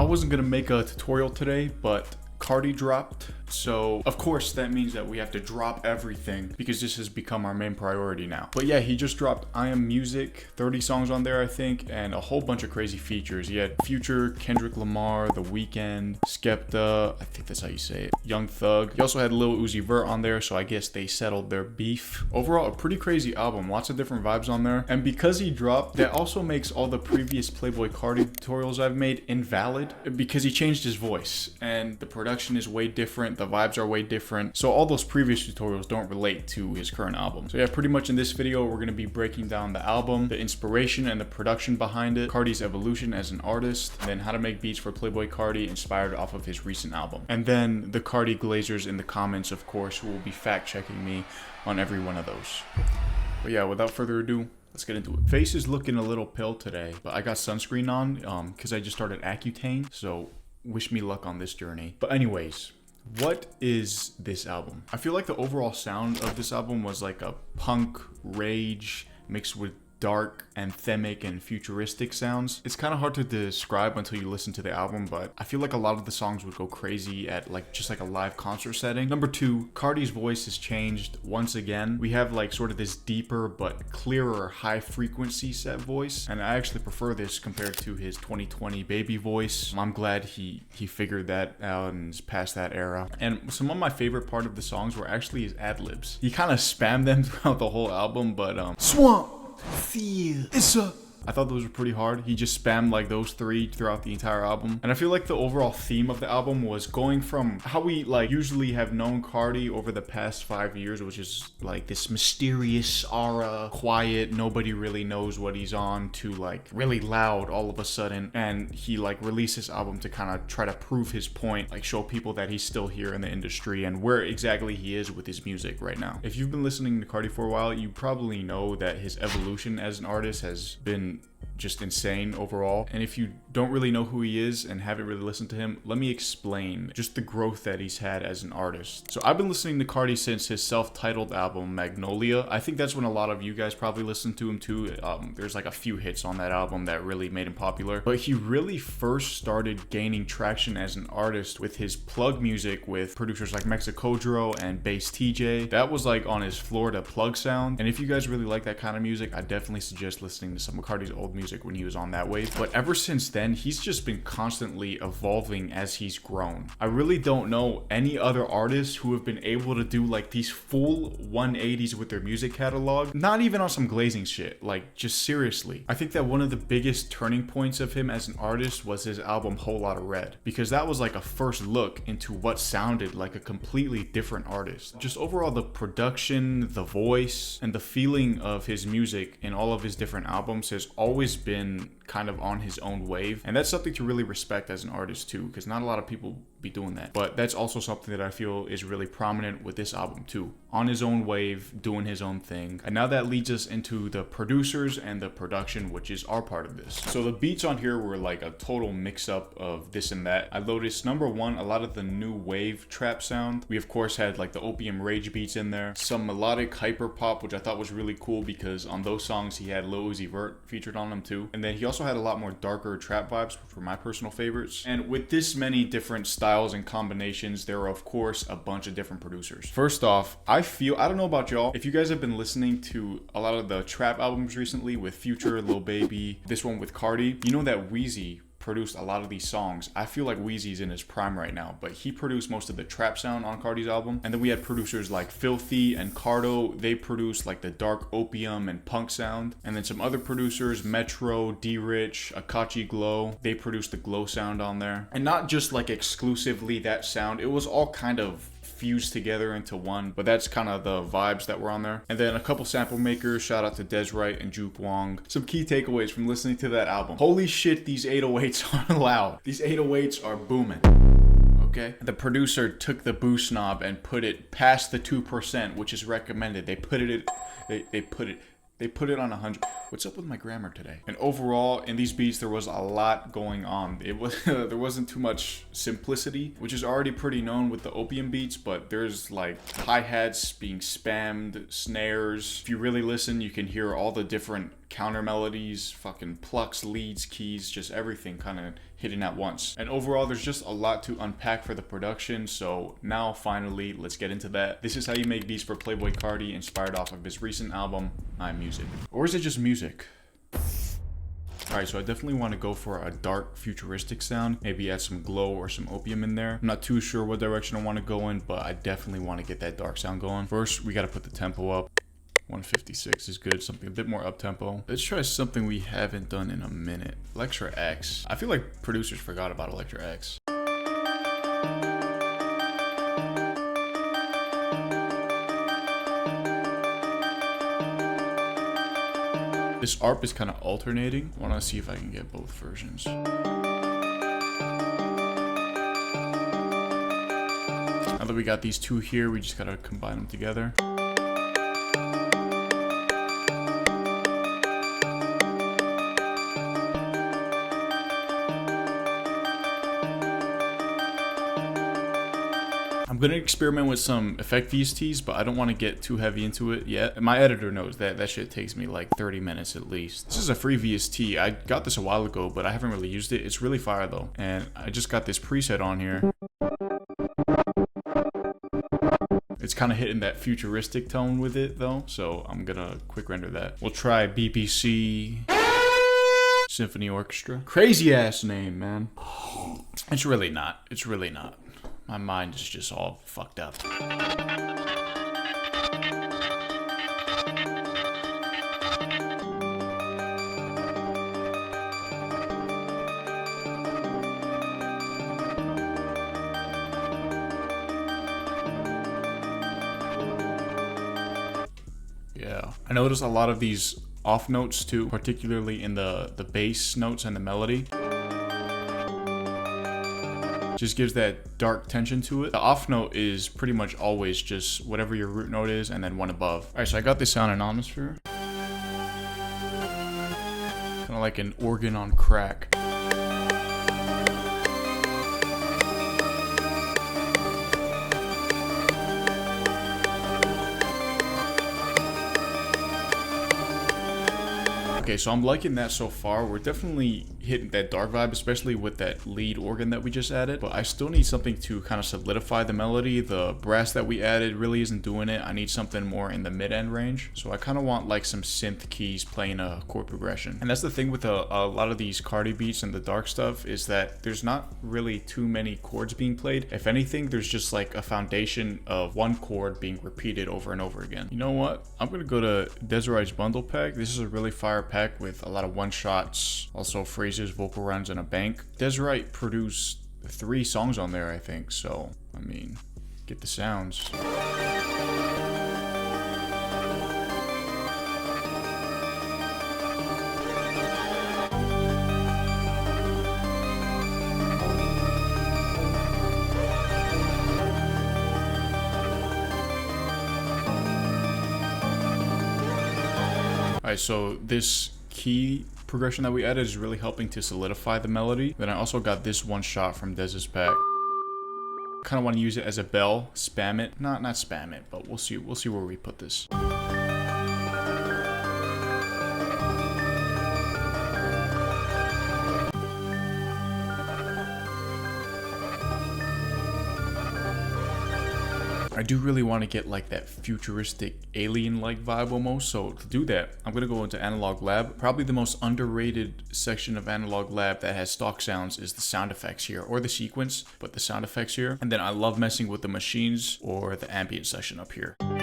wasn't gonna make a tutorial today, but Carti dropped. So of course that means that we have to drop everything because this has become our main priority now. But yeah, he just dropped I Am Music, 30 songs on there I think, and a whole bunch of crazy features. He had Future, Kendrick Lamar, The Weeknd, Skepta, I think that's how you say it, Young Thug. He also had Lil Uzi Vert on there, so I guess they settled their beef. Overall, a pretty crazy album, lots of different vibes on there. And because he dropped, that also makes all the previous Playboi Carti tutorials I've made invalid because he changed his voice and the production is way different. The vibes are way different. So all those previous tutorials don't relate to his current album. So yeah, pretty much in this video, we're going to be breaking down the album, the inspiration and the production behind it, Carti's evolution as an artist, and then how to make beats for Playboi Carti inspired off of his recent album. And then the Carti Glazers in the comments, of course, who will be fact checking me on every one of those. But yeah, without further ado, let's get into it. Face is looking a little pale today, but I got sunscreen on because I just started Accutane. So wish me luck on this journey. But anyways, what is this album? I feel like the overall sound of this album was like a punk rage mixed with dark, anthemic, and futuristic sounds. It's kind of hard to describe until you listen to the album, but I feel like a lot of the songs would go crazy at just like a live concert setting. Number two, Carti's voice has changed once again. We have like sort of this deeper but clearer high frequency set voice, and I actually prefer this compared to his 2020 baby voice. I'm glad he figured that out and is past that era. And some of my favorite part of the songs were actually his ad-libs. He kind of spammed them throughout the whole album, but Swamp Feel it's a I thought those were pretty hard. He just spammed like those three throughout the entire album. And I feel like the overall theme of the album was going from how we like usually have known Carti over the past 5 years, which is like this mysterious aura, quiet, nobody really knows what he's on, to like really loud all of a sudden. And he like released this album to kind of try to prove his point, like show people that he's still here in the industry and where exactly he is with his music right now. If you've been listening to Carti for a while, you probably know that his evolution as an artist has been just insane overall. And if you don't really know who he is and haven't really listened to him, let me explain just the growth that he's had as an artist. So I've been listening to Carti since his self-titled album Magnolia. I think that's when a lot of you guys probably listened to him too. There's like a few hits on that album that really made him popular, but he really first started gaining traction as an artist with his plug music with producers like Mexicodro and Bass TJ. That was like on his Florida plug sound. And if you guys really like that kind of music, I definitely suggest listening to some of Carti's old music when he was on that wave. But ever since then, he's just been constantly evolving as he's grown. I really don't know any other artists who have been able to do like these full 180s with their music catalog, not even on some glazing shit, like just seriously. I think that one of the biggest turning points of him as an artist was his album Whole Lotta Red, because that was like a first look into what sounded like a completely different artist. Just overall, the production, the voice, and the feeling of his music in all of his different albums has always been kind of on his own wave, and that's something to really respect as an artist too, because not a lot of people be doing that. But that's also something that I feel is really prominent with this album too, on his own wave, doing his own thing. And now that leads us into the producers and the production, which is our part of this. So the beats on here were like a total mix-up of this and that. I noticed, number one, a lot of the new wave trap sound. We of course had like the Opium Rage beats in there, some melodic hyper pop, which I thought was really cool because on those songs he had Lil Uzi Vert featured on them too. And then he also had a lot more darker trap vibes, which were my personal favorites. And with this many different styles and combinations, there are of course a bunch of different producers. First off, I don't know about y'all, if you guys have been listening to a lot of the trap albums recently with Future, Lil Baby, this one with Carti, you know that Weezy produced a lot of these songs. I feel like Weezy's in his prime right now, but he produced most of the trap sound on Carti's album. And then we had producers like Filthy and Cardo. They produced like the dark opium and punk sound. And then some other producers, Metro, D-Rich, Akachi Glow, they produced the glow sound on there. And not just like exclusively that sound, it was all kind of fused together into one, but that's kind of the vibes that were on there. And then a couple sample makers, shout out to Des Wright and Juke Wong. Some key takeaways from listening to that album: holy shit, these 808s are loud. These 808s are booming. Okay. The producer took the boost knob and put it past the 2%, which is recommended. They put it on 100. What's up with my grammar today? And overall, in these beats, there was a lot going on. It was there wasn't too much simplicity, which is already pretty known with the opium beats, but there's like hi-hats being spammed, snares. If you really listen, you can hear all the different counter melodies, fucking plucks, leads, keys, just everything kind of hitting at once. And overall, there's just a lot to unpack for the production. So now finally, let's get into that. This is how you make beats for Playboi Carti, inspired off of his recent album, I Am Music. Or is it just music? Alright, so I definitely want to go for a dark, futuristic sound. Maybe add some glow or some opium in there. I'm not too sure what direction I want to go in, but I definitely want to get that dark sound going. First, we got to put the tempo up. 156 is good, something a bit more up-tempo. Let's try something we haven't done in a minute. Electra X. I feel like producers forgot about Electra X. This ARP is kind of alternating. I want to see if I can get both versions. Now that we got these two here, we just gotta combine them together. I'm gonna experiment with some effect VSTs, but I don't want to get too heavy into it yet. My editor knows that shit takes me like 30 minutes at least. This is a free VST. I got this a while ago, but I haven't really used it. It's really fire though. And I just got this preset on here. It's kind of hitting that futuristic tone with it though, so I'm gonna quick render that. We'll try BBC Symphony Orchestra. Crazy ass name, man. It's really not. It's really not. My mind is just all fucked up. Yeah, I noticed a lot of these off notes too, particularly in the bass notes and the melody. Just gives that dark tension to it. The off note is pretty much always just whatever your root note is and then one above. Alright, so I got this sound in Atmosphere. Kind of like an organ on crack. Okay, so I'm liking that so far. We're definitely hitting that dark vibe, especially with that lead organ that we just added. But I still need something to kind of solidify the melody. The brass that we added really isn't doing it. I need something more in the mid-end range. So I kind of want like some synth keys playing a chord progression. And that's the thing with a lot of these Carti beats and the dark stuff is that there's not really too many chords being played. If anything, there's just like a foundation of one chord being repeated over and over again. You know what? I'm gonna go to Deserit's bundle pack. This is a really fire pack with a lot of one-shots, also phrases, vocal runs, and a bank. Deserit produced 3 songs on there, I think, so, I mean, get the sounds. Alright, so this key progression that we added is really helping to solidify the melody. Then I also got this one shot from Dez's pack. Kind of want to use it as a bell, spam it. Not spam it, but we'll see where we put this. I do really want to get like that futuristic alien-like vibe almost, so to do that, I'm going to go into Analog Lab. Probably the most underrated section of Analog Lab that has stock sounds is the sound effects here, or the sequence, but the sound effects here. And then I love messing with the machines or the ambient section up here. I'm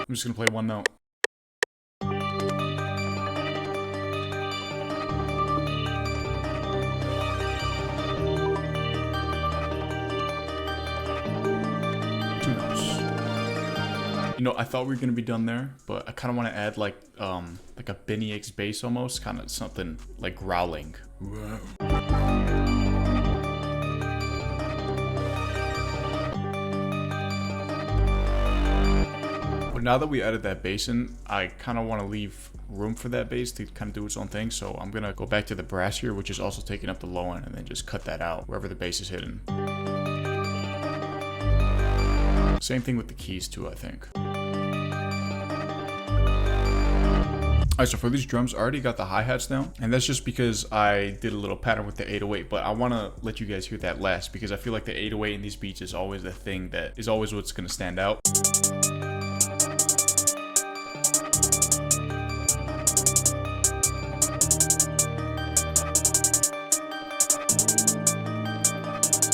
just going to play one note. You know, I thought we were gonna be done there, but I kind of want to add like a Benny X bass almost, kind of something like growling. But now that we added that bass in, I kind of want to leave room for that bass to kind of do its own thing. So I'm gonna go back to the brass here, which is also taking up the low end, and then just cut that out wherever the bass is hidden. Same thing with the keys too, I think. Alright, so for these drums, I already got the hi-hats down, and that's just because I did a little pattern with the 808, but I want to let you guys hear that last because I feel like the 808 in these beats is always the thing that is always what's going to stand out.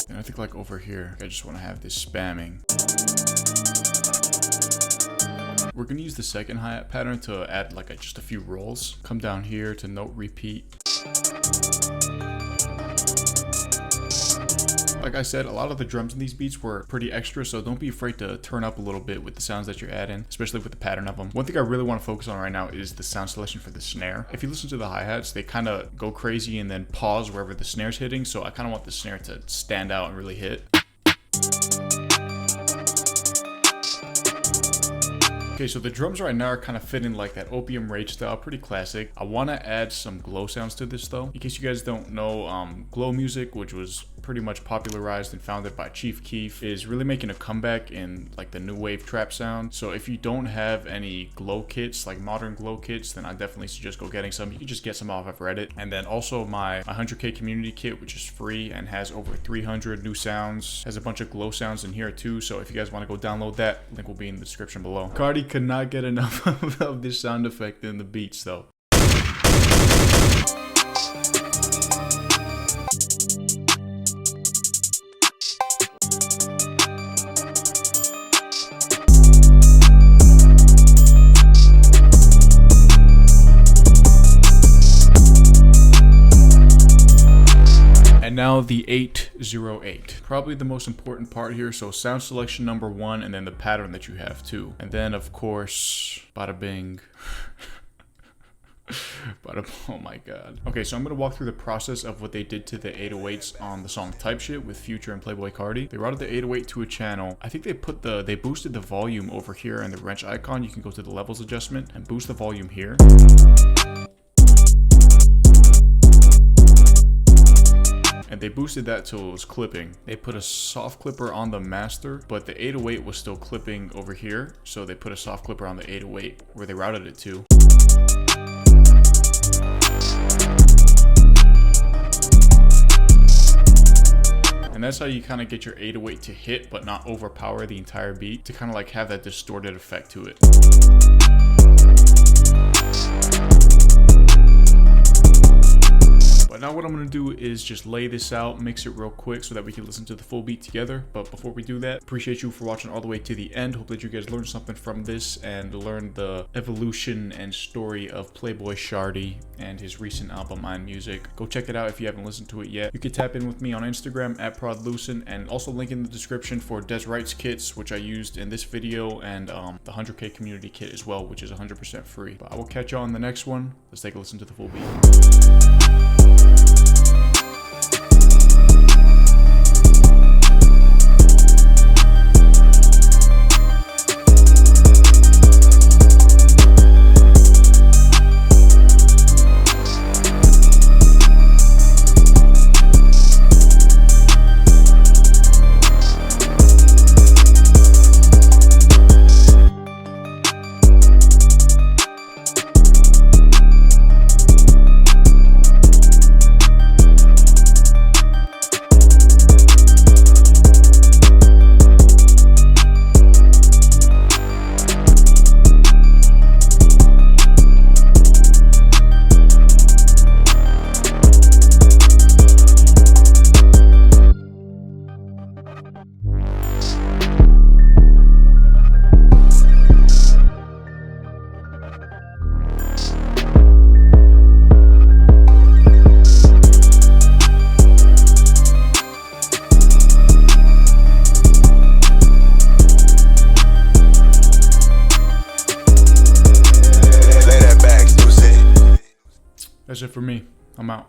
And I think like over here, I just want to have this spamming. We're going to use the second hi-hat pattern to add like just a few rolls. Come down here to note repeat. Like I said, a lot of the drums in these beats were pretty extra, so don't be afraid to turn up a little bit with the sounds that you're adding, especially with the pattern of them. One thing I really want to focus on right now is the sound selection for the snare. If you listen to the hi-hats, they kind of go crazy and then pause wherever the snare's hitting, so I kind of want the snare to stand out and really hit. Okay, so the drums right now are kind of fitting like that opium rage style, pretty classic. I want to add some glow sounds to this though. In case you guys don't know, glow music, which was pretty much popularized and founded by Chief Keef, is really making a comeback in like the new wave trap sound. So if you don't have any glow kits, like modern glow kits, then I definitely suggest go getting some. You can just get some off of Reddit. And then also my 100K community kit, which is free and has over 300 new sounds, has a bunch of glow sounds in here too. So if you guys want to go download that, link will be in the description below. Carti could not get enough of this sound effect in the beats though. And now the 808. Probably the most important part here. So sound selection number 1, and then the pattern that you have too. And then of course, bada bing. Oh my god. Okay, so I'm gonna walk through the process of what they did to the 808s on the song Type Shit with Future and Playboi Carti. They routed the 808 to a channel. I think they boosted the volume over here in the wrench icon. You can go to the levels adjustment and boost the volume here. And they boosted that till it was clipping. They put a soft clipper on the master, but the 808 was still clipping over here. So they put a soft clipper on the 808 where they routed it to. And that's how you kind of get your 808 to hit, but not overpower the entire beat, to kind of like have that distorted effect to it. But now what I'm going to do is just lay this out, mix it real quick so that we can listen to the full beat together. But before we do that, appreciate you for watching all the way to the end. Hope that you guys learned something from this and learned the evolution and story of Playboi Carti and his recent album, I'm Music. Go check it out if you haven't listened to it yet. You can tap in with me on Instagram at ProdLucent, and also link in the description for Des Rights kits, which I used in this video, and the 100K community kit as well, which is 100% free. But I will catch y'all in the next one. Let's take a listen to the full beat. That's it for me. I'm out.